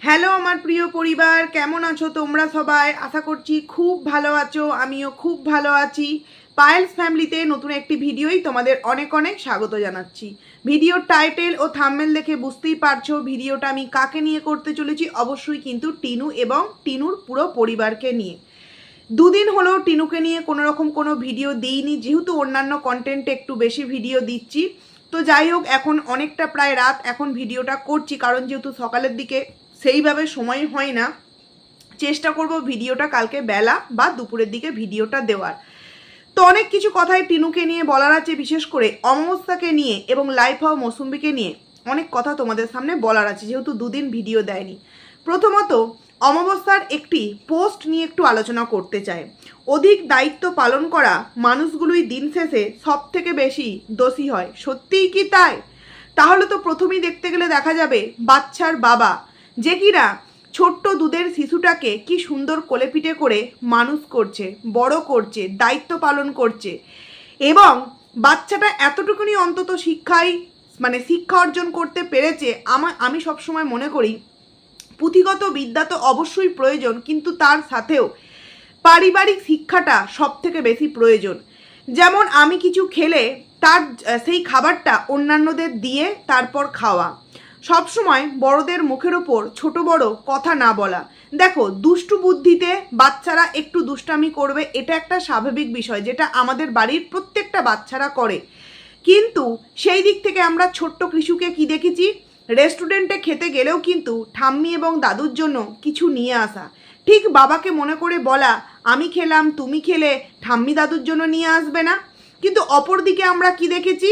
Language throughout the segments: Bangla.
হ্যালো আমার প্রিয় পরিবার, কেমন আছো তোমরা সবাই? আশা করছি খুব ভালো আছো, আমিও খুব ভালো আছি। পায়েলস ফ্যামিলিতে নতুন একটি ভিডিওই তোমাদের অনেক অনেক স্বাগত জানাচ্ছি। ভিডিওর টাইটেল ও থাম্বনেল দেখে বুঝতেই পারছো ভিডিওটা আমি কাকে নিয়ে করতে চলেছি। অবশ্যই কিন্তু টিনু এবং টিনুর পুরো পরিবারকে নিয়ে। দুদিন হলো টিনুকে নিয়ে কোনো ভিডিও দিইনি, যেহেতু অন্যান্য কন্টেন্টে একটু বেশি ভিডিও দিচ্ছি। তো যাই হোক, এখন অনেকটা প্রায় রাত, এখন ভিডিওটা করছি কারণ যেহেতু সকালের দিকে সেইভাবে সময় হয় না। চেষ্টা করব ভিডিওটা কালকে বেলা বা দুপুরের দিকে ভিডিওটা দেওয়ার। তো অনেক কিছু কথাই টিনুকে নিয়ে বলার আছে, বিশেষ করে অমাবস্যাকে নিয়ে এবং লাইফ অফ মৌসুম্বিকে নিয়ে অনেক কথা তোমাদের সামনে বলার আছে, যেহেতু দুদিন ভিডিও দেয়নি। প্রথমত, অমাবস্যার একটি পোস্ট নিয়ে একটু আলোচনা করতে চাই। অধিক দায়িত্ব পালন করা মানুষগুলোই দিন শেষে সব থেকে বেশি দোষী হয়। সত্যিই কি তাই? তাহলে তো প্রথমেই দেখতে গেলে দেখা যাবে বাচ্চার বাবা, যে কিনা ছোট্ট দুধের শিশুটাকে কি সুন্দর কোলেপিঠে করে মানুষ করছে, বড় করছে, দায়িত্ব পালন করছে। এবং বাচ্চাটা এতটুকুনি অন্তত শিক্ষা অর্জন করতে পেরেছে। আমি সবসময় মনে করি পুঁথিগত বিদ্যা তো অবশ্যই প্রয়োজন, কিন্তু তার সাথেও পারিবারিক শিক্ষাটা সব থেকে বেশি প্রয়োজন। যেমন আমি কিছু খেলে তার সেই খাবারটা অন্যান্যদের দিয়ে তারপর খাওয়া। সবসময় বড়দের মুখের ওপর ছোট বড় কথা না বলা। দেখো, দুষ্টু বুদ্ধিতে বাচ্চারা একটু দুষ্টামি করবে, এটা একটা স্বাভাবিক বিষয়, যেটা আমাদের বাড়ির প্রত্যেকটা বাচ্চারা করে। কিন্তু সেই দিক থেকে আমরা ছোট্ট কৃষুকে কি দেখেছি, রেস্টুরেন্টে খেতে গেলেও কিন্তু ঠাম্মি এবং দাদুর জন্য কিছু নিয়ে আসা। ঠিক বাবাকে মনে করে বলা, আমি খেলাম, তুমি খেলে ঠাম্মি দাদুর জন্য নিয়ে আসবে না। কিন্তু অপরদিকে আমরা কি দেখেছি,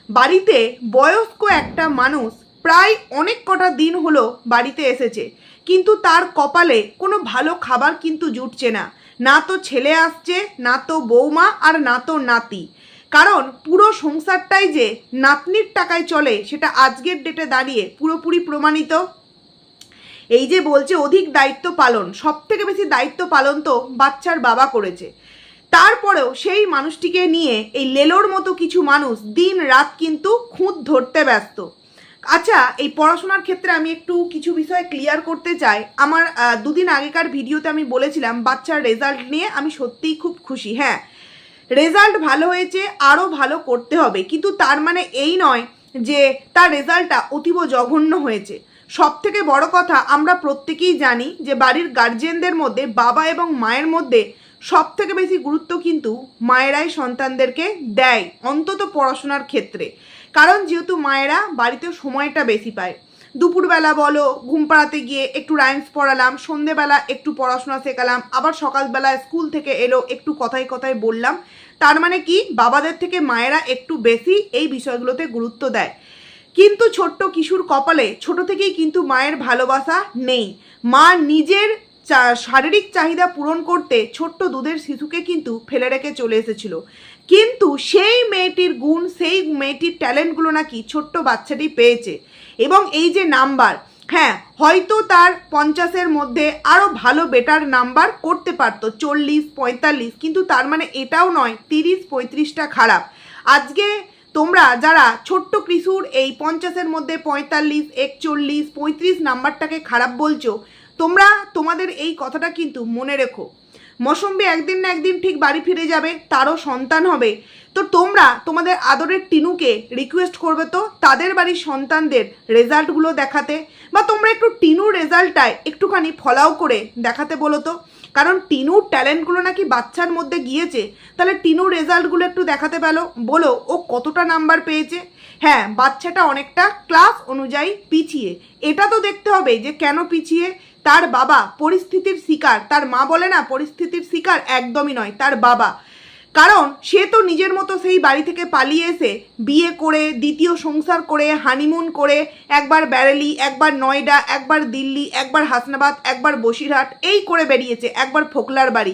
বাড়িতে বয়স্ক একটা মানুষ প্রায় অনেক কটা দিন হলো বাড়িতে এসেছে, কিন্তু তার কপালে কোনো ভালো খাবার কিন্তু জুটছে না। না তো ছেলে আসছে, না তো বৌমা, আর না তো নাতি। কারণ পুরো সংসারটাই যে নাতনির টাকায় চলে সেটা আজকের ডেটে দাঁড়িয়ে পুরোপুরি প্রমাণিত। এই যে বলছে অধিক দায়িত্ব পালন, সব থেকে বেশি দায়িত্ব পালন তো বাচ্চার বাবা করেছে। তারপরেও সেই মানুষটিকে নিয়ে এই লেলোর মতো কিছু মানুষ দিন রাত কিন্তু খুঁত ধরতে ব্যস্ত। আচ্ছা, এই পড়াশোনার ক্ষেত্রে আমি একটু কিছু বিষয় ক্লিয়ার করতে চাই। আমার দুদিন আগেকার ভিডিওতে আমি বলেছিলাম বাচ্চার রেজাল্ট নিয়ে আমি সত্যিই খুব খুশি। হ্যাঁ, রেজাল্ট ভালো হয়েছে, আরও ভালো করতে হবে, কিন্তু তার মানে এই নয় যে তার রেজাল্টটা অতীব জঘন্য হয়েছে। সব থেকে বড় কথা, আমরা প্রত্যেকেই জানি যে বাড়ির গার্জিয়ানদের মধ্যে বাবা এবং মায়ের মধ্যে সব থেকে বেশি গুরুত্ব কিন্তু মায়েরাই সন্তানদেরকে দেয়, অন্তত পড়াশোনার ক্ষেত্রে। কারণ যেহেতু মায়েরা বাড়িতে সময়টা বেশি পায়। দুপুরবেলা বলো ঘুম পাড়াতে গিয়ে একটু রাইমস পড়ালাম, সন্ধেবেলা একটু পড়াশোনা শেখালাম, আবার সকালবেলা স্কুল থেকে এলো একটু কথায় কথায় বললাম। তার মানে কি, বাবাদের থেকে মায়েরা একটু বেশি এই বিষয়গুলোতে গুরুত্ব দেয়। কিন্তু ছোট্ট কিশোর কপালে ছোট থেকেই কিন্তু মায়ের ভালোবাসা নেই। মা নিজের শারীরিক চাহিদা পূরণ করতে ছোট্ট দুধের শিশুকে কিন্তু ফেলে রেখে চলে এসেছিল। কিন্তু সেই মেয়েটির গুণ, সেই মেয়েটির ট্যালেন্টগুলো নাকি ছোট্ট বাচ্চাটি পেয়েছে। এবং এই যে নাম্বার, হ্যাঁ হয়তো তার 50-এর মধ্যে আরও ভালো বেটার নাম্বার করতে পারতো, 40, 45, কিন্তু তার মানে এটাও নয় 30, 35টা খারাপ। আজকে তোমরা যারা ছোট্ট কিশোর এই 50-এর মধ্যে 45, 41, 35 নাম্বারটাকে খারাপ বলছো, তোমরা তোমাদের এই কথাটা কিন্তু মনে রেখো। মৌসুম্বি একদিন না একদিন ঠিক বাড়ি ফিরে যাবে, তারও সন্তান হবে। তো তোমরা তোমাদের আদরের টিনুকে রিকোয়েস্ট করবে তো তাদের বাড়ির সন্তানদের রেজাল্টগুলো দেখাতে, বা তোমরা একটু টিনুর রেজাল্টটায় একটুখানি ফলাও করে দেখাতে বলো তো। কারণ টিনুর ট্যালেন্টগুলো নাকি বাচ্চার মধ্যে গিয়েছে, তাহলে টিনুর রেজাল্টগুলো একটু দেখাতে বলো ও কতটা নাম্বার পেয়েছে। হ্যাঁ, বাচ্চাটা অনেকটা ক্লাস অনুযায়ী পিছিয়ে, এটা তো দেখতে হবে যে কেন পিছিয়ে। তার বাবা পরিস্থিতির শিকার, তার মা বলে না পরিস্থিতির শিকার, একদমই নয় তার বাবা। কারণ সে তো নিজের মতো সেই বাড়ি থেকে পালিয়ে এসে বিয়ে করে, দ্বিতীয় সংসার করে, হানিমুন করে, একবার ব্যারেলি, একবার নয়ডা, একবার দিল্লি, একবার হাসনাবাদ, একবার বসিরহাট, এই করে বেরিয়েছে, একবার ফোকলার বাড়ি।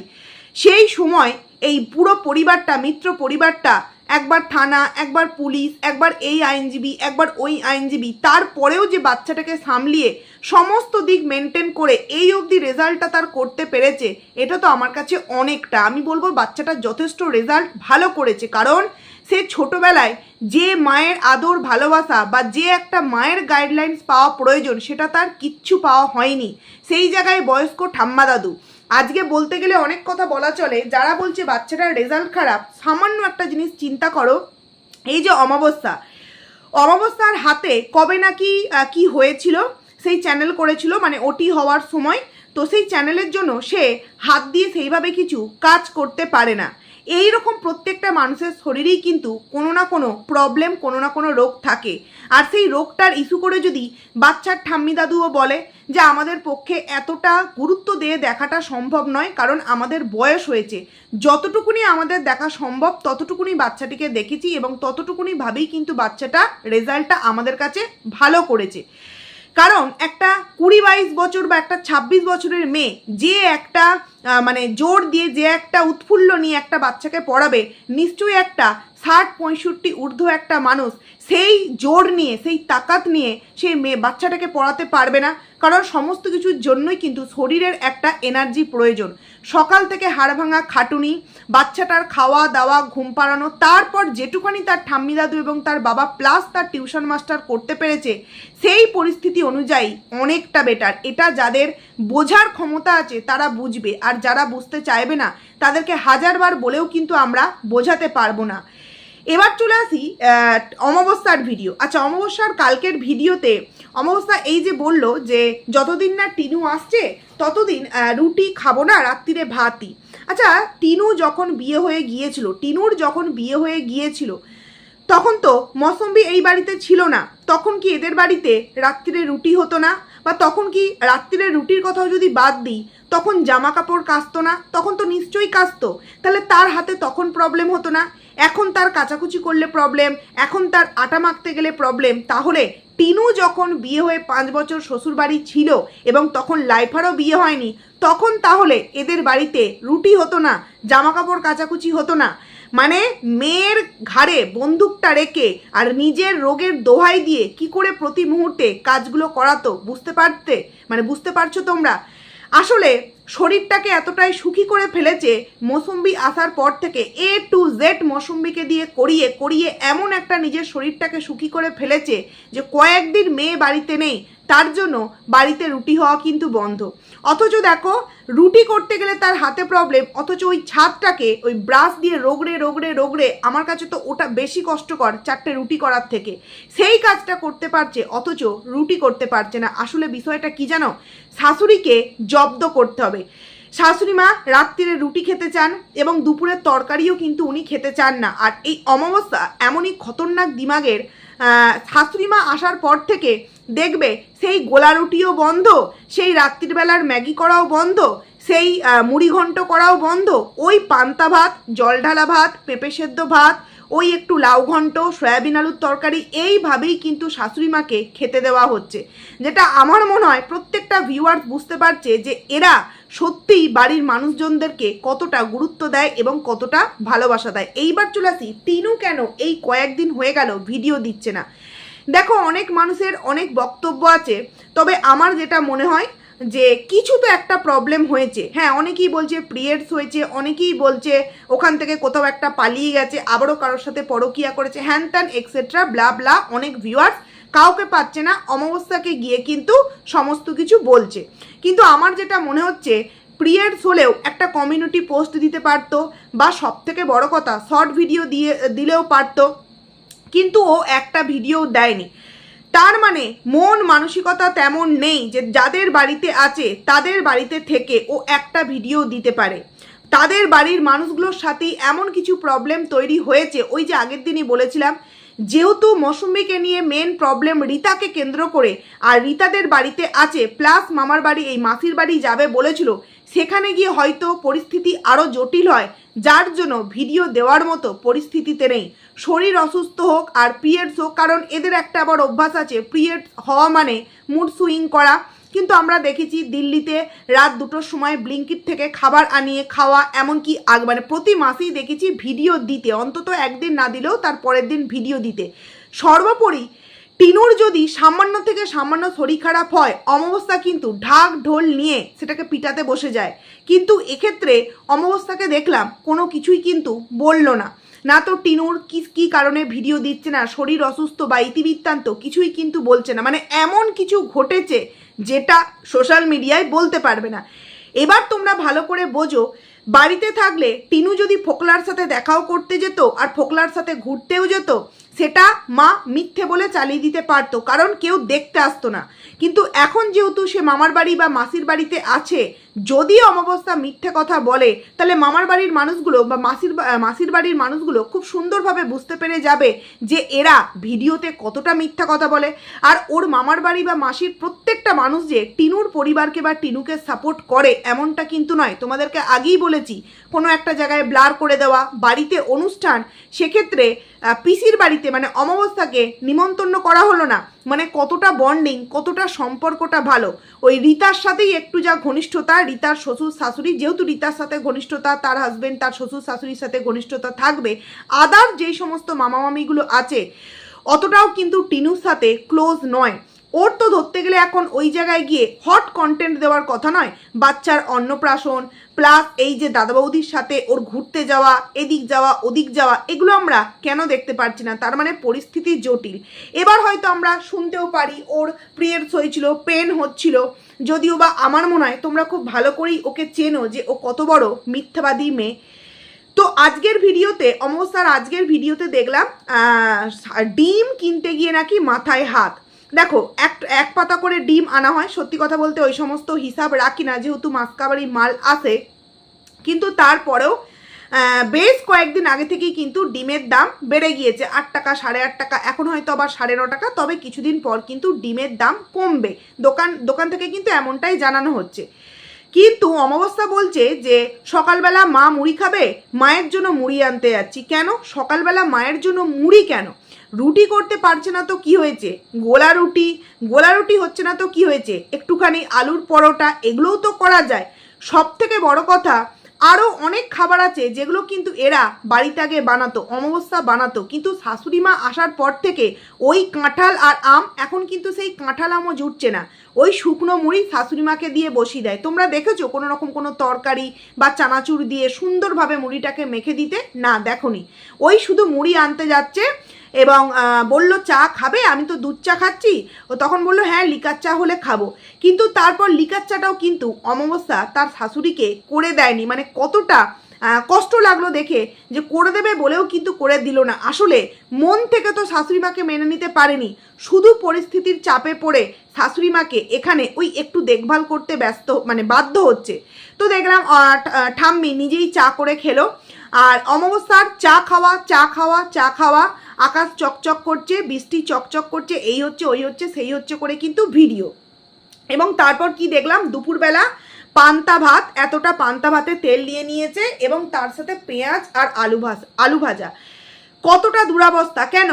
সেই সময় এই পুরো পরিবারটা, মিত্র পরিবারটা, একবার থানা, একবার পুলিশ, একবার এই আইনজীবী, একবার ওই আইনজীবী, তারপরেও যে বাচ্চাটাকে সামলিয়ে সমস্ত দিক মেনটেন করে এই অবধি রেজাল্টটা তার করতে পেরেছে, এটা তো আমার কাছে অনেকটা। আমি বলবো বাচ্চাটা যথেষ্ট রেজাল্ট ভালো করেছে, কারণ সে ছোটোবেলায় যে মায়ের আদর ভালোবাসা বা যে একটা মায়ের গাইডলাইন্স পাওয়া প্রয়োজন সেটা তার কিচ্ছু পাওয়া হয়নি। সেই জায়গায় বয়স্ক ঠাম্মা দাদু। আজকে বলতে গেলে অনেক কথা বলা চলে। যারা বলছে বাচ্চাটার রেজাল্ট খারাপ, সামান্য একটা জিনিস চিন্তা করো, এই যে অমাবস্যার হাতে কবে নাকি কি হয়েছিল, সেই চ্যানেল করেছিল মানে ওটি হওয়ার সময়, তো সেই চ্যানেলের জন্য সে হাত দিয়ে সেইভাবে কিছু কাজ করতে পারে না। এই রকম প্রত্যেকটা মানুষের শরীরেই কিন্তু কোনো না কোনো প্রবলেম, কোনো না কোনো রোগ থাকে। আর সেই রোগটার ইস্যু করে যদি বাচ্চার ঠাম্মি দাদুও বলে যে আমাদের পক্ষে এতটা গুরুত্ব দিয়ে দেখাটা সম্ভব নয়, কারণ আমাদের বয়স হয়েছে, যতটুকুনি আমাদের দেখা সম্ভব ততটুকুনি বাচ্চাটিকে দেখেছি এবং ততটুকুনি ভাবেই কিন্তু বাচ্চাটা রেজাল্টটা আমাদের কাছে ভালো করেছে। কারণ একটা 20-22 বছর বা একটা 26 বছরের মেয়ে যে একটা মানে জোর দিয়ে যে একটা উৎফুল্ল নিয়ে একটা বাচ্চাকে পড়াবে, নিশ্চয়ই একটা 60-65 ঊর্ধ্ব একটা মানুষ সেই জোর নিয়ে, সেই তাকাত নিয়ে সেই বাচ্চাটাকে পড়াতে পারবে না। কারণ সমস্ত কিছুর জন্যই কিন্তু শরীরের একটা এনার্জি প্রয়োজন। সকাল থেকে হাড় ভাঙা খাটুনি, বাচ্চাটার খাওয়া দাওয়া, ঘুম পাড়ানো, তারপর যেটুখানি তার ঠাম্মি দাদু এবং তার বাবা প্লাস তার টিউশন মাস্টার করতে পেরেছে, সেই পরিস্থিতি অনুযায়ী অনেকটা বেটার। এটা যাদের বোঝার ক্ষমতা আছে তারা বুঝবে, আর যারা বুঝতে চাইবে না তাদেরকে হাজারবার বলেও কিন্তু আমরা বোঝাতে পারবো না। এবার চলে আসি অমাবস্যার ভিডিও। আচ্ছা, অমাবস্যার কালকের ভিডিওতে অমাবস্যা এই যে বলল যে যতদিন না টিনু আসছে ততদিন রুটি খাবো না, রাত্রিরে ভাতই। আচ্ছা, টিনুর যখন বিয়ে হয়ে গিয়েছিল তখন তো মৌসুমী এই বাড়িতে ছিল না। তখন কি এদের বাড়িতে রাত্রিরে রুটি হতো না? বা তখন কি রাত্রিরে রুটির কথাও যদি বাদ দিই, তখন জামা কাপড় কাচতো না? তখন তো নিশ্চয়ই কাচতো। তাহলে তার হাতে তখন প্রবলেম হতো না? এখন তার কাচাকুচি করলে প্রবলেম, এখন তার আটা মাখতে গেলে প্রবলেম। তাহলে টিনু যখন বিয়ে হয়ে 5 বছর শ্বশুর বাড়ি ছিল এবং তখন লাইফারও বিয়ে হয়নি, তখন তাহলে এদের বাড়িতে রুটি হতো না, জামা কাপড় কাচাকুচি হতো না? মানে মেয়ের ঘাড়ে বন্দুকটা রেখে আর নিজের রোগের দোহাই দিয়ে কি করে প্রতি মুহূর্তে কাজগুলো করাতো, বুঝতে পারছো তোমরা? আসলে শরীরটাকে এতটাই সুখী করে ফেলেছে মৌসুম্বি আসার পর থেকে, A to Z মৌসুম্বিকে দিয়ে করিয়ে এমন একটা নিজের শরীরটাকে সুখী করে ফেলেছে যে কয়েকদিন মেয়ে বাড়িতে নেই, তার জন্য বাড়িতে রুটি হওয়া কিন্তু বন্ধ। অথচ দেখো, রুটি করতে গেলে তার হাতে প্রবলেম, অথচ ওই ছাদটাকে ওই ব্রাশ দিয়ে রোগড়ে আমার কাছে তো ওটা বেশি কষ্টকর 4টে রুটি করার থেকে। সেই কাজটা করতে পারছে অথচ রুটি করতে পারছে না। আসলে বিষয়টা কি জানো, শাশুড়িকে জব্দ করতে হবে। শাশুড়ি মা রাত্রিরে রুটি খেতে চান এবং দুপুরের তরকারিও কিন্তু উনি খেতে চান না। আর এই অমাবস্যা এমনই খতরনাক দিমাগের, শাশুড়ি মা আসার পর থেকে দেখবে সেই গোলা রুটিও বন্ধ, সেই রাত্রিবেলার ম্যাগি করাও বন্ধ, সেই মুড়ি ঘন্ট করাও বন্ধ। ওই পান্তা ভাত, জল ঢালা ভাত, পেঁপে সেদ্ধ ভাত, ওই একটু লাউ ঘন্ট, সয়াবিন আলুর তরকারি, এইভাবেই কিন্তু শাশুড়ি মাকে খেতে দেওয়া হচ্ছে। যেটা আমার মনে হয় প্রত্যেকটা ভিউয়ার্স বুঝতে পারছে যে এরা সত্যিই বাড়ির মানুষজনদেরকে কতটা গুরুত্ব দেয় এবং কতটা ভালোবাসা দেয়। এইবার চলে আসি, টিনু কেন এই কয়েকদিন হয়ে গেল ভিডিও দিচ্ছে না? দেখো, অনেক মানুষের অনেক বক্তব্য আছে, তবে আমার যেটা মনে হয় যে কিছু তো একটা প্রবলেম হয়েছে। হ্যাঁ, অনেকেই বলছে পিরিয়ডস হয়েছে, অনেকেই বলছে ওখান থেকে কোথাও একটা পালিয়ে গেছে, আবারও কারোর সাথে পরকিয়া করেছে, হ্যান ত্যান এক্সেট্রা ব্লা ব্লা। অনেক ভিউয়ার্স কাউকে পাচ্ছে না, অমাবস্যাকে গিয়ে কিন্তু সমস্ত কিছু বলছে। কিন্তু আমার যেটা মনে হচ্ছে, পিরিয়ডস হলেও একটা কমিউনিটি পোস্ট দিতে পারতো, বা সব থেকে বড় কথা শর্ট ভিডিও দিলেও পারতো, কিন্তু ও একটা ভিডিও দেয়নি। তার মানে মন মানসিকতা তেমন নেই যে যাদের বাড়িতে আছে তাদের বাড়িতে থেকে ও একটা ভিডিও দিতে পারে। তাদের বাড়ির মানুষগুলোর সাথেই এমন কিছু প্রবলেম তৈরি হয়েছে। ওই যে আগের দিনই বলেছিলাম, যেহেতু মৌসুমীকে নিয়ে মেন প্রবলেম রিতাকে কেন্দ্র করে, আর রিতাদের বাড়িতে আছে প্লাস মামার বাড়ি, এই মাসির বাড়ি যাবে বলেছিল, সেখানে গিয়ে হয়তো পরিস্থিতি আরও জটিল হয়, যার জন্য ভিডিও দেওয়ার মতো পরিস্থিতিতে নেই। শরীর অসুস্থ হোক আর পিরিয়ডস হোক, কারণ এদের একটা আবার অভ্যাস আছে পিরিয়ডস হওয়া মানে মুড সুইং করা। কিন্তু আমরা দেখেছি দিল্লিতে রাত 2টোর সময় ব্লিঙ্কিট থেকে খাবার আনিয়ে খাওয়া, এমনকি মানে প্রতি মাসেই দেখেছি ভিডিও দিতে, অন্তত একদিন না দিলেও তার পরের দিন ভিডিও দিতে। সর্বোপরি টিনুর যদি সামান্য থেকে সামান্য শরীর খারাপ হয়, অমাবস্যা কিন্তু ঢাক ঢোল নিয়ে সেটাকে পিটাতে বসে যায়। কিন্তু এক্ষেত্রে অমাবস্যাকে দেখলাম কোনো কিছুই কিন্তু বলল না। না তো টিনুর কি কারণে ভিডিও দিচ্ছে না, শরীর অসুস্থ বা ইতিবৃত্তান্ত কিছুই কিন্তু বলছে না। মানে এমন কিছু ঘটেছে যেটা সোশ্যাল মিডিয়ায় বলতে পারবে না। এবার তোমরা ভালো করে বোঝো, বাড়িতে থাকলে টিনু যদি ফোকলার সাথে দেখাও করতে যেত আর ফোকলার সাথে ঘুরতেও যেত, সেটা মা মিথ্যে বলে চালিয়ে দিতে পারতো, কারণ কেউ দেখতে আসতো না। কিন্তু এখন যেহেতু সে মামার বাড়ি বা মাসির বাড়িতে আছে, যদি অমাবস্যা মিথ্যে কথা বলে তাহলে মামার বাড়ির মানুষগুলো বা মাসির বাড়ির মানুষগুলো খুব সুন্দরভাবে বুঝতে পেরে যাবে যে এরা ভিডিওতে কতটা মিথ্যা কথা বলে। আর ওর মামার বাড়ি বা মাসির প্রত্যেকটা মানুষ যে টিনুর পরিবারকে বা টিনুকে সাপোর্ট করে এমনটা কিন্তু নয়। তোমাদেরকে আগেই বলেছি, কোনো একটা জায়গায় ব্লার করে দেওয়া, বাড়িতে অনুষ্ঠান, সেক্ষেত্রে পিসির বাড়িতে মানে অমাবস্যাকে নিমন্ত্রণ করা হলো না, মানে কতটা বন্ডিং, কতটা সম্পর্কটা ভালো। ওই রীতার সাথেই একটু যা ঘনিষ্ঠতা, রীতার শ্বশুর শাশুড়ি, যেহেতু রীতার সাথে ঘনিষ্ঠতা, তার হাজবেন্ড তার শ্বশুর শাশুড়ির সাথে ঘনিষ্ঠতা থাকবে, আদার যেই সমস্ত মামা মামিগুলো আছে অতটাও কিন্তু টিনুর সাথে ক্লোজ নয়। ওর তো ধরতে গেলে এখন ওই জায়গায় গিয়ে হট কন্টেন্ট দেওয়ার কথা নয়। বাচ্চার অন্নপ্রাশন প্লাস এই যে দাদা বৌদির সাথে ওর ঘুরতে যাওয়া, এদিক যাওয়া ওদিক যাওয়া, এগুলো আমরা কেন দেখতে পাচ্ছি না? তার মানে পরিস্থিতি জটিল। এবার হয়তো আমরা শুনতেও পারি ওর পিরিয়ডস হয়েছিল, পেন হচ্ছিল, যদিও বা আমার মনে হয় তোমরা খুব ভালো করেই ওকে চেনো যে ও কত বড় মিথ্যাবাদী মেয়ে। তো আজকের ভিডিওতে, অমাবস্যার আজকের ভিডিওতে দেখলাম ডিম কিনতে গিয়ে নাকি মাথায় হাত। দেখো, এক পাতা করে ডিম আনা হয়, সত্যি কথা বলতে ওই সমস্ত হিসাব রাখি না যেহেতু মাসকাবাড়ি মাল আসে, কিন্তু তারপরেও বেশ কয়েকদিন আগে থেকেই কিন্তু ডিমের দাম বেড়ে গিয়েছে। 8 টাকা, 8.5 টাকা, এখন হয়তো আবার 9.5 টাকা। তবে কিছুদিন পর কিন্তু ডিমের দাম কমবে, দোকান থেকে কিন্তু এমনটাই জানানো হচ্ছে। কিন্তু অমাবস্যা বলছে যে সকালবেলা মা মুড়ি খাবে, মায়ের জন্য মুড়ি আনতে যাচ্ছি। কেন সকালবেলা মায়ের জন্য মুড়ি? কেন রুটি করতে পারছে না তো কি হয়েছে? গোলা রুটি হচ্ছে না তো কি হয়েছে? একটুখানি আলুর পরোটা, এগুলোও তো করা যায়। সব থেকে বড় কথা, আরও অনেক খাবার আছে যেগুলো কিন্তু এরা বাড়িতে আগে বানাতো, অমাবস্যা বানাতো, কিন্তু শাশুড়ি মা আসার পর থেকে ওই কাঁঠাল আর আম, এখন কিন্তু সেই কাঁঠাল আমও জুটছে না। ওই শুকনো মুড়ি শাশুড়ি মাকে দিয়ে বসিয়ে দেয়। তোমরা দেখেছো কোনো রকম কোনো তরকারি বা চানাচুর দিয়ে সুন্দরভাবে মুড়িটাকে মেখে দিতে? না, দেখোনি। ওই শুধু মুড়ি আনতে যাচ্ছে এবং বললো চা খাবে, আমি তো দুধ চা খাচ্ছি। ও তখন বললো হ্যাঁ লিকার চা হলে খাবো। কিন্তু তারপর লিকার চাটাও কিন্তু অমাবস্যা তার শাশুড়িকে করে দেয়নি। মানে কতটা কষ্ট লাগলো দেখে, যে করে দেবে বলেও কিন্তু করে দিল না। আসলে মন থেকে তো শাশুড়ি মাকে মেনে নিতে পারেনি, শুধু পরিস্থিতির চাপে পড়ে শাশুড়ি মাকে এখানে ওই একটু দেখভাল করতে বাধ্য হচ্ছে। তো দেখলাম ঠাম্মি নিজেই চা করে খেলো। আর অমাবস্যার চা খাওয়া, আকাশ চকচক করছে, বৃষ্টি চকচক করছে, এই হচ্ছে ওই হচ্ছে সেই হচ্ছে করে কিন্তু ভিডিও। এবং তারপর কি দেখলাম, দুপুরবেলা পান্তা ভাত, এতটা পান্তা ভাতে তেল নিয়ে নিয়েছে এবং তার সাথে পেঁয়াজ আর আলু ভাজা। কতটা দুরাবস্থা! কেন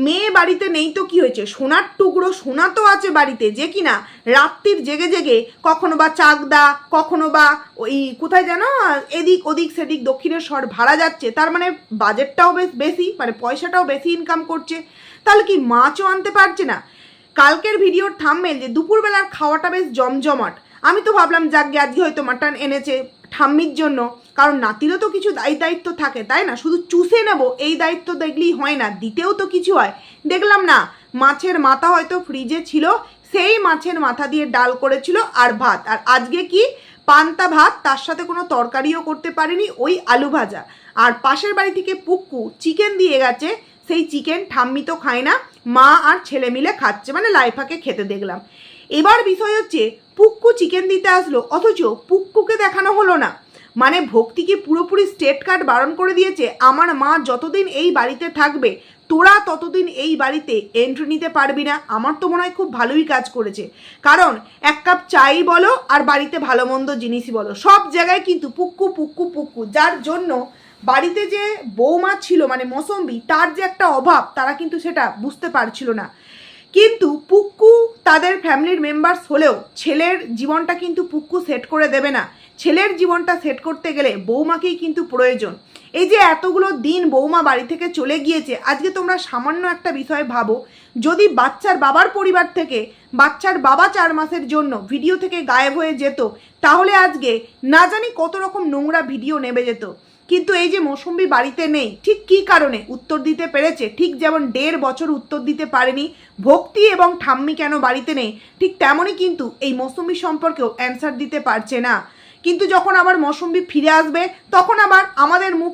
মেয়ে বাড়িতে নেই তো কি হয়েছে? সোনার টুকরো সোনা তো আছে বাড়িতে, যে কিনা রাত্রির জেগে জেগে কখনো বা চাকদা, কখনো বা ওই কোথায় যেন এদিক ওদিক সেদিক দক্ষিণেশ্বর ভাড়া যাচ্ছে। তার মানে বাজেটটাও বেশ বেশি, মানে পয়সাটাও বেশি ইনকাম করছে। তাহলে কি মাছও আনতে পারছে না? কালকের ভিডিওর থাম্বনেল যে দুপুরবেলার খাওয়াটা বেশ জমজমাট, আমি তো ভাবলাম যাক আজকে হয়তো মাটন এনেছে ঠাম্মির জন্য, কারণ নাতিরও তো কিছু দায়িত্ব থাকে, তাই না? শুধু চুষে নেব এই দায়িত্ব দেখলেই হয় না, দিতেও তো কিছু হয়। দেখলাম না, মাছের মাথা হয়তো ফ্রিজে ছিল, সেই মাছের মাথা দিয়ে ডাল করেছিল আর ভাত। আর আজকে কি পান্তা ভাত, তার সাথে কোনো তরকারিও করতে পারেনি, ওই আলু ভাজা। আর পাশের বাড়ি থেকে পুক্কু চিকেন দিয়ে গেছে, সেই চিকেন ঠাম্মি তো খায় না, মা আর ছেলে মিলে খাচ্ছে, মানে লাইফাকে খেতে দেখলাম। এবার বিষয় হচ্ছে পুক্কু চিকেন দিতে আসলো, অথচ পুক্কুকে দেখানো হলো না। মানে ভক্তিকে পুরোপুরি স্টেট কার্ড বারণ করে দিয়েছে, আমার মা যতদিন এই বাড়িতে থাকবে তোরা ততদিন এই বাড়িতে এন্ট্রি নিতে পারবি না। আমার তো মনে হয় খুব ভালোই কাজ করেছে, কারণ এক কাপ চাই বলো আর বাড়িতে ভালো মন্দ জিনিসই বলো, সব জায়গায় কিন্তু পুক্কু, যার জন্য বাড়িতে যে বৌমা ছিল মানে মৌসম্বি, তার যে একটা অভাব, তারা কিন্তু সেটা বুঝতে পারছিল না। কিন্তু পুক্কু তাদের ফ্যামিলির মেম্বার্স হলেও ছেলের জীবনটা কিন্তু পুক্কু সেট করে দেবে না। ছেলের জীবনটা সেট করতে গেলে বৌমাকেই কিন্তু প্রয়োজন। এই যে এতগুলো দিন বৌমা বাড়ি থেকে চলে গিয়েছে, আজকে তোমরা সামান্য একটা বিষয় ভাবো, যদি বাচ্চার বাবার পরিবার থেকে বাচ্চার বাবা 4 মাসের জন্য ভিডিও থেকে গায়েব হয়ে যেত, তাহলে আজকে না জানি কত রকম নোংরা ভিডিও নেমে যেত। কিন্তু এই যে মৌসুম্বী বাড়িতে নেই, ঠিক কী কারণে উত্তর দিতে পেরেছে। ঠিক যেমন 1.5 বছর উত্তর দিতে পারেনি ভক্তি এবং ঠাম্মি কেন বাড়িতে নেই, ঠিক তেমনই কিন্তু এই মৌসুম্বী সম্পর্কেও অ্যান্সার দিতে পারছে না। কিন্তু যখন আবার মৌসুম্বী ফিরে আসবে তখন আবার আমাদের মুখ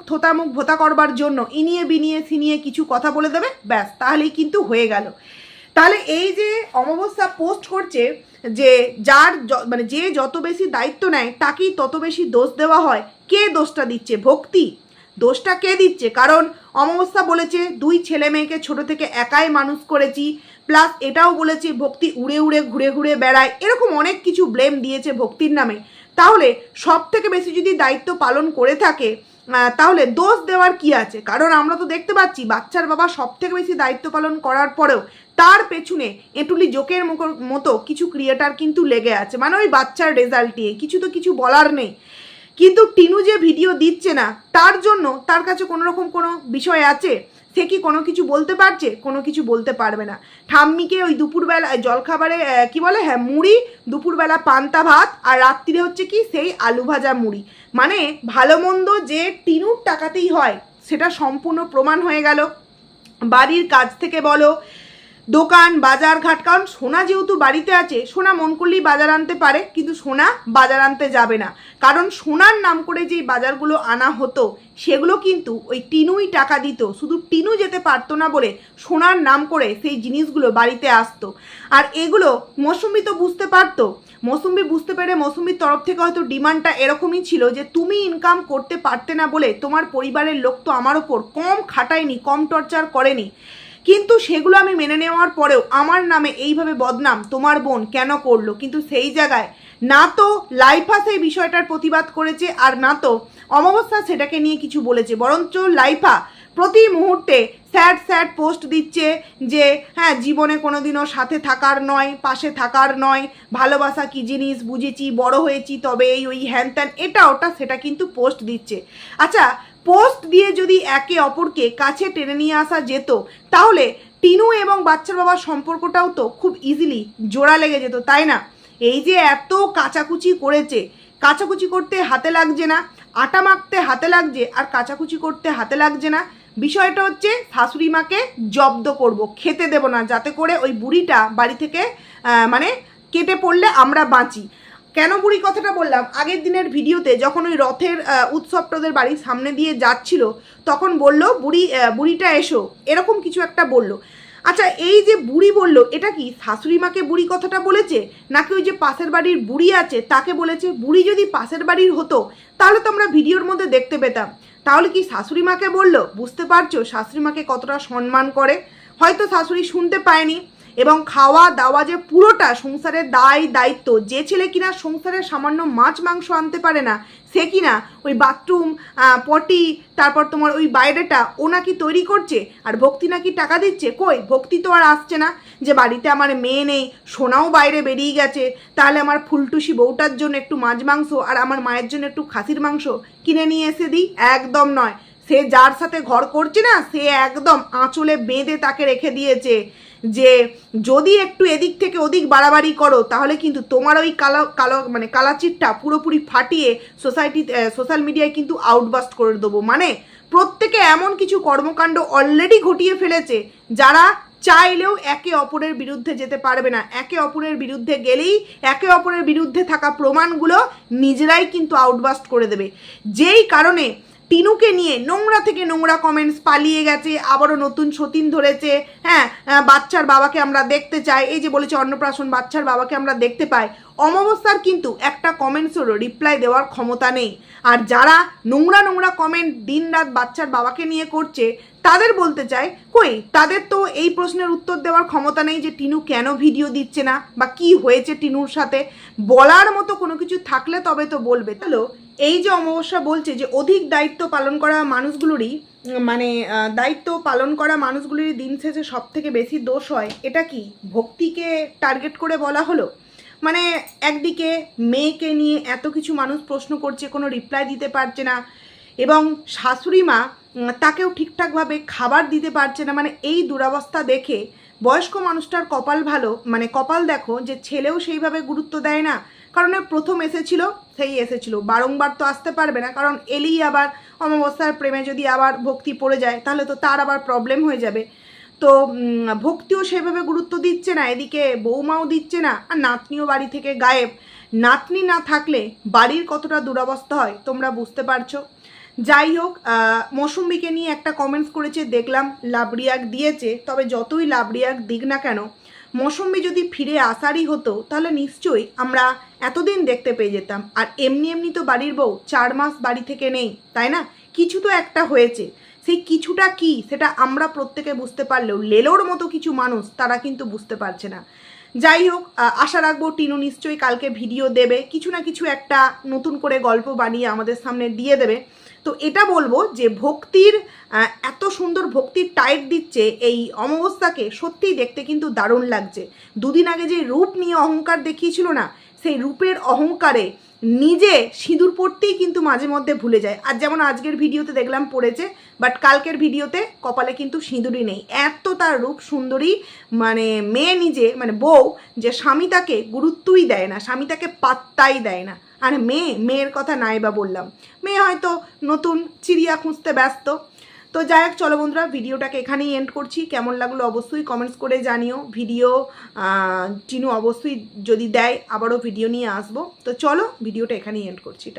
ভোতা করবার জন্য ইনিয়ে বিনিয়ে সিনিয়ে কিছু কথা বলে দেবে, ব্যাস তাহলেই কিন্তু হয়ে গেল। তাহলে এই যে অমাবস্যা পোস্ট করছে যে যার মানে যে যত বেশি দায়িত্ব নেয় তাকেই তত বেশি দোষ দেওয়া হয়, কে দোষটা দিচ্ছে? ভক্তি। দোষটা কে দিচ্ছে? কারণ অমাবস্যা বলেছে 2 ছেলে মেয়েকে ছোট থেকে একাই মানুষ করেছি, প্লাস এটাও বলেছে ভক্তি উড়ে উড়ে ঘুরে ঘুরে বেড়ায়, এরকম অনেক কিছু ব্লেম দিয়েছে ভক্তির নামে। তাহলে সব থেকে বেশি যদি দায়িত্ব পালন করে থাকে তাহলে দোষ দেওয়ার কি আছে? কারণ আমরা তো দেখতে পাচ্ছি বাচ্চার বাবা সব থেকে বেশি দায়িত্ব পালন করার পরেও তার পেছনে এঁটুলি জোকের মতো কিছু ক্রিয়েটার কিন্তু লেগে আছে, মানে ওই বাচ্চার রেজাল্ট নিয়ে কিছু তো কিছু বলার নেই। কিন্তু টিনু যে ভিডিও দিচ্ছে না তার জন্য তার কাছে কোনো রকম কোনো বিষয় আছে? সে কি কোনো কিছু বলতে পারছে? কোনো কিছু বলতে পারবে না। ঠাম্মিকে ওই দুপুরবেলা জলখাবারে কি বলে, হ্যাঁ মুড়ি, দুপুরবেলা পান্তা ভাত, আর রাত্রিরে হচ্ছে কি সেই আলু ভাজা মুড়ি। মানে ভালো মন্দ যে টিনুর টাকাতেই হয় সেটা সম্পূর্ণ প্রমাণ হয়ে গেল। বাড়ির কাজ থেকে বলো, দোকান বাজার ঘাট, কারণ সোনা যেহেতু বাড়িতে আছে, সোনা মন করলেই বাজার আনতে পারে, কিন্তু সোনা বাজার আনতে যাবে না। কারণ সোনার নাম করে যেই বাজারগুলো আনা হতো সেগুলো কিন্তু ওই টিনুই টাকা দিত, শুধু টিনু যেতে পারতো না বলে সোনার নাম করে সেই জিনিসগুলো বাড়িতে আসতো। আর এগুলো মৌসুম্বী তো বুঝতে পারতো, মৌসুম্বী বুঝতে পেরে মৌসুম্বীর তরফ থেকে হয়তো ডিমান্ডটা এরকমই ছিল যে তুমি ইনকাম করতে পারতে না বলে তোমার পরিবারের লোক তো আমার ওপর কম খাটায়নি, কম টর্চার করেনি, কিন্তু সেগুলো আমি মেনে নেওয়ার পরেও আমার নামে এইভাবে বদনাম তোমার বোন কেন করলো? কিন্তু সেই জায়গায় না তো লাইফা সেই বিষয়টার প্রতিবাদ করেছে, আর না তো অমাবস্যা সেটাকে নিয়ে কিছু বলেছে, বরঞ্চ লাইফা প্রতি মুহূর্তে স্যাড পোস্ট দিচ্ছে যে হ্যাঁ জীবনে কোনোদিনও সাথে থাকার নয়, পাশে থাকার নয়, ভালোবাসা কি জিনিস বুঝেছি, বড় হয়েছি তবে এই ওই হ্যান ত্যান, এটা ওটা সেটা কিন্তু পোস্ট দিচ্ছে। আচ্ছা, পোস্ট দিয়ে যদি একে অপরকে কাছে টেনে নিয়ে আসা যেত তাহলে টিনু এবং বাচ্চার বাবার সম্পর্কটাও তো খুব ইজিলি জোড়া লেগে যেত, তাই না? এই যে এত কাচাকুচি করেছে, কাচাকুচি করতে হাতে লাগছে না, আটা মাখতে হাতে লাগছে আর কাচাকুচি করতে হাতে লাগছে না। বিষয়টা হচ্ছে শাশুড়ি মাকে জব্দ করব, খেতে দেব না, যাতে করে ওই বুড়িটা বাড়ি থেকে মানে কেটে পড়লে আমরা বাঁচি। কেন বুড়ি কথাটা বললাম? আগের দিনের ভিডিওতে যখন ওই রথের উৎসবটাদের বাড়ির সামনে দিয়ে যাচ্ছিল তখন বলল বুড়িটা এসো, এরকম কিছু একটা বলল। আচ্ছা, এই যে বুড়ি বলল, এটা কি শাশুড়ি মাকে বুড়ি কথাটা বলেছে নাকি ওই যে পাশের বাড়ির বুড়ি আছে তাকে বলেছে? বুড়ি যদি পাশের বাড়ির হতো তাহলে তো আমরা ভিডিওর মধ্যে দেখতে পেতাম। তাহলে কি শাশুড়ি মাকে বললো? বুঝতে পারছো শাশুড়ি মাকে কতটা সম্মান করে? হয়তো শাশুড়ি শুনতে পায়নি। এবং খাওয়া দাওয়া যে পুরোটা সংসারের দায়িত্ব, যে ছেলে কিনা সংসারের সামান্য মাছ মাংস আনতে পারে না, সে কিনা ওই বাথরুম পটি তারপর তোমার ওই বাইরেটা ও নাকি তৈরি করছে, আর ভক্তি নাকি টাকা দিচ্ছে। কই, ভক্তি তো আর আসছে না যে বাড়িতে আমার মেয়ে নেই, সোনাও বাইরে বেরিয়ে গেছে, তাহলে আমার ফুলটুসি বউটার জন্য একটু মাছ মাংস আর আমার মায়ের জন্য একটু খাসির মাংস কিনে নিয়ে এসে দিই। একদম নয়। সে যার সাথে ঘর করছে না, সে একদম আঁচলে বেঁধে তাকে রেখে দিয়েছে যে যদি একটু এদিক থেকে ওদিক বাড়াবাড়ি করো তাহলে কিন্তু তোমার ওই মানে কালাচিটটা পুরোপুরি ফাটিয়ে সোশ্যাল মিডিয়ায় কিন্তু আউটবাস্ট করে দেবো। মানে প্রত্যেকে এমন কিছু কর্মকাণ্ড অলরেডি ঘটিয়ে ফেলেছে যারা চাইলেও একে অপরের বিরুদ্ধে যেতে পারবে না। একে অপরের বিরুদ্ধে গেলেই একে অপরের বিরুদ্ধে থাকা প্রমাণগুলো নিজেরাই কিন্তু আউটবাস্ট করে দেবে। যেই কারণে টিনুকে নিয়ে নোংরা থেকে নোংরা কমেন্টস পালিয়ে গেছে, আবারও নতুন সতীন ধরেছে। হ্যাঁ, বাচ্চার বাবাকে আমরা দেখতে চাই, এই যে বলেছে অন্নপ্রাশন, বাচ্চার বাবাকে আমরা দেখতে পাই। অমাবস্যার কিন্তু একটা কমেন্টসেরও রিপ্লাই দেওয়ার ক্ষমতা নেই। আর যারা নোংরা নোংরা কমেন্ট দিন রাত বাচ্চার বাবাকে নিয়ে করছে তাদের বলতে চাই, কই তাদের তো এই প্রশ্নের উত্তর দেওয়ার ক্ষমতা নেই যে টিনু কেন ভিডিও দিচ্ছে না বা কি হয়েছে টিনুর সাথে। বলার মতো কোনো কিছু থাকলে তবে তো বলবে। তাহলে এই যে অমাবস্যা বলছে যে অধিক দায়িত্ব পালন করা মানুষগুলোরই দিন শেষে সব থেকে বেশি দোষ হয়, এটা কি ভক্তিকে টার্গেট করে বলা হলো? মানে একদিকে মেয়েকে নিয়ে এত কিছু মানুষ প্রশ্ন করছে, কোনো রিপ্লাই দিতে পারছে না, এবং শাশুড়ি মা তাকেও ঠিকঠাকভাবে খাবার দিতে পারছে না। মানে এই দুরবস্থা দেখে বয়স্ক মানুষটার কপাল ভালো, মানে কপাল দেখো যে ছেলেও সেইভাবে গুরুত্ব দেয় না। কারণ প্রথম এসেছিল সেই এসেছিল, বারংবার তো আসতে পারবে না, কারণ এলেই আবার অমাবস্যার প্রেমে যদি আবার ভক্তি পড়ে যায় তাহলে তো তার আবার প্রবলেম হয়ে যাবে। তো ভক্তিও সেভাবে গুরুত্ব দিচ্ছে না, এদিকে বৌমাও দিচ্ছে না, আর নাতনিও বাড়ি থেকে গায়েব। নাতনি না থাকলে বাড়ির কতটা দুরবস্থা হয় তোমরা বুঝতে পারছো। যাই হোক, মৌসুম্বিকে নিয়ে একটা কমেন্টস করেছে, দেখলাম লাভ রিয়াক্ট দিয়েছে। তবে যতই লাভ রিয়াক্ট দিক না কেন, মৌসুম্বি যদি ফিরে আসারই হতো তাহলে নিশ্চয়ই আমরা এতদিন দেখতে পেয়ে যেতাম। আর এমনি এমনি তো বাড়ির বউ 4 মাস বাড়ি থেকে নেই, তাই না? কিছু তো একটা হয়েছে, সেই কিছুটা কি সেটা আমরা প্রত্যেকে বুঝতে পারলেও লেলোর মতো কিছু মানুষ তারা কিন্তু বুঝতে পারছে না। যাই হোক, আশা রাখবো টিনু নিশ্চয়ই কালকে ভিডিও দেবে, কিছু না কিছু একটা নতুন করে গল্প বানিয়ে আমাদের সামনে দিয়ে দেবে। তো এটা বলবো যে ভক্তির এত সুন্দর ভক্তির টাইট দিচ্ছে এই অমাবস্যাকে, সত্যিই দেখতে কিন্তু দারুণ লাগছে। দুদিন আগে যে রূপ নিয়ে অহংকার দেখিয়েছিল না, সেই রূপের অহংকারে নিজে সিঁদুর পরতেই কিন্তু মাঝে মধ্যে ভুলে যায়। আর যেমন আজকের ভিডিওতে দেখলাম পড়েছে, বাট কালকের ভিডিওতে কপালে কিন্তু সিঁদুরই নেই। এত তার রূপ সুন্দরী মানে মেয়ে নিজে, মানে বউ, যে স্বামী তাকে গুরুত্বই দেয় না, স্বামী তাকে পাত্তাই দেয় না। আর মেয়ের কথা নাই বা বললাম, মেয়ে হয়তো নতুন চিড়িয়া খুঁজতে ব্যস্ত। তো যাই হোক, চলো বন্ধুরা, ভিডিওটাকে এখানেই এন্ড করছি। কেমন লাগলো অবশ্যই কমেন্টস করে জানিও। ভিডিও টিনু অবশ্যই যদি দেয় আবারও ভিডিও নিয়ে আসবো। তো চলো, ভিডিওটা এখানেই এন্ড করছি।